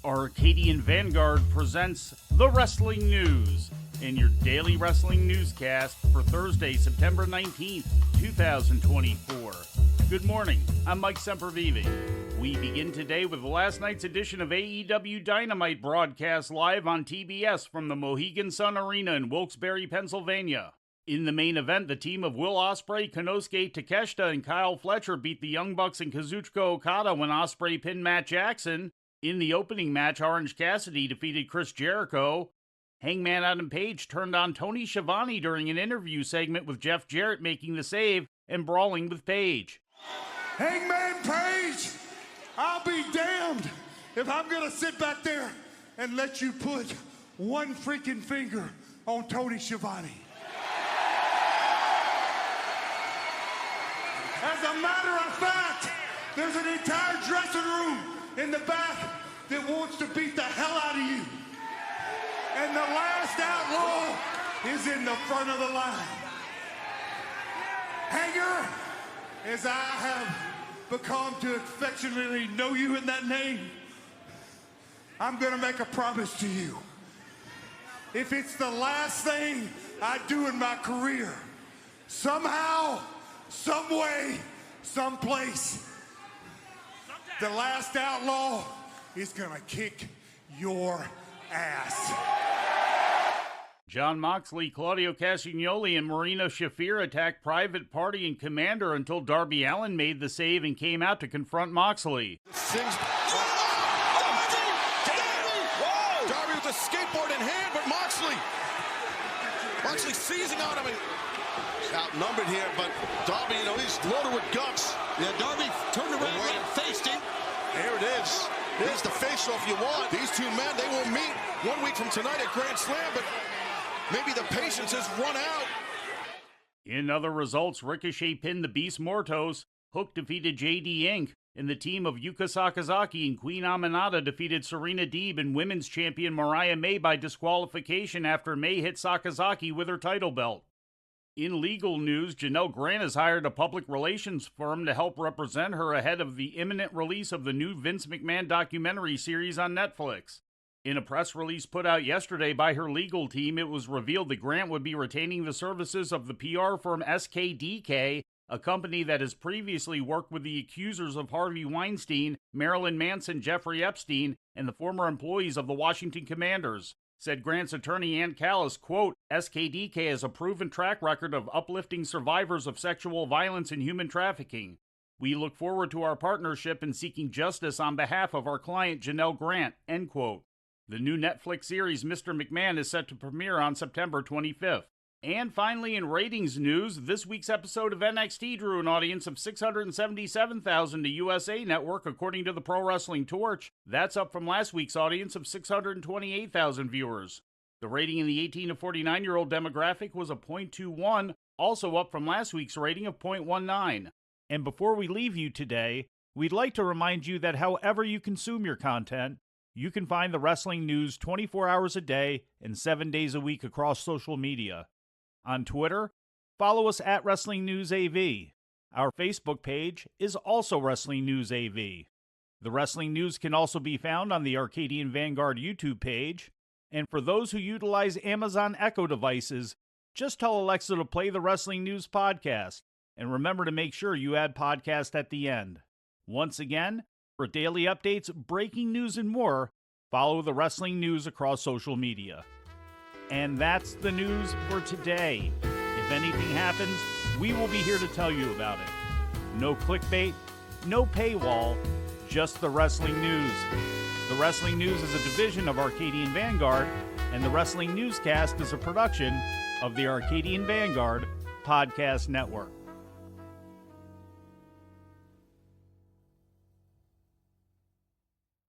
Arcadian Vanguard presents The Wrestling News in your daily wrestling newscast for Thursday, September 19th, 2024. Good morning, I'm Mike Sempervive. We begin today with last night's edition of AEW Dynamite broadcast live on TBS from the Mohegan Sun Arena in Wilkes-Barre, Pennsylvania. In the main event, the team of Will Ospreay, Konosuke Takeshita, and Kyle Fletcher beat the Young Bucks and Kazuchika Okada when Ospreay pinned Matt Jackson. In the opening match, Orange Cassidy defeated Chris Jericho. Hangman Adam Page turned on Tony Schiavone during an interview segment with Jeff Jarrett making the save and brawling with Page. Hangman Page, I'll be damned if I'm going to sit back there and let you put one freaking finger on Tony Schiavone. As a matter of fact, there's an entire dressing room in the back that wants to beat the hell out of you. And the last outlaw is in the front of the line. Hanger, as I have become to affectionately know you in that name, I'm going to make a promise to you. If it's the last thing I do in my career, somehow, some way, someplace, the last outlaw is gonna kick your ass. Jon Moxley, Claudio Castagnoli, and Marina Shafir attacked Private Party and Commander until Darby Allin made the save and came out to confront Moxley. Darby with a skateboard in hand, but Moxley seizing on him and outnumbered here, but Darby, he's loaded with guts. Yeah, Darby turned around and faced him. There it is. Here's the face-off you want. These two men, they will meet 1 week from tonight at Grand Slam, but maybe the patience has run out. In other results, Ricochet pinned the Beast Mortos, Hook defeated JD Inc., and the team of Yuka Sakazaki and Queen Aminata defeated Serena Deeb and women's champion Mariah May by disqualification after May hit Sakazaki with her title belt. In legal news, Janelle Grant has hired a public relations firm to help represent her ahead of the imminent release of the new Vince McMahon documentary series on Netflix. In a press release put out yesterday by her legal team, it was revealed that Grant would be retaining the services of the PR firm SKDK, a company that has previously worked with the accusers of Harvey Weinstein, Marilyn Manson, Jeffrey Epstein, and the former employees of the Washington Commanders. Said Grant's attorney Ann Callis, quote, SKDK has a proven track record of uplifting survivors of sexual violence and human trafficking. We look forward to our partnership in seeking justice on behalf of our client Janelle Grant, end quote. The new Netflix series Mr. McMahon is set to premiere on September 25th. And finally, in ratings news, this week's episode of NXT drew an audience of 677,000 to USA Network, according to the Pro Wrestling Torch. That's up from last week's audience of 628,000 viewers. The rating in the 18 to 49-year-old demographic was a .21, also up from last week's rating of .19. And before we leave you today, we'd like to remind you that however you consume your content, you can find the wrestling news 24 hours a day and 7 days a week across social media. On Twitter, follow us at Wrestling News AV. Our Facebook page is also Wrestling News AV. The Wrestling News can also be found on the Arcadian Vanguard YouTube page. And for those who utilize Amazon Echo devices, just tell Alexa to play the Wrestling News podcast. And remember to make sure you add podcast at the end. Once again, for daily updates, breaking news, and more, follow the Wrestling News across social media. And that's the news for today. If anything happens, we will be here to tell you about it. No clickbait, no paywall, just the Wrestling News. The Wrestling News is a division of Arcadian Vanguard, and the Wrestling Newscast is a production of the Arcadian Vanguard Podcast Network.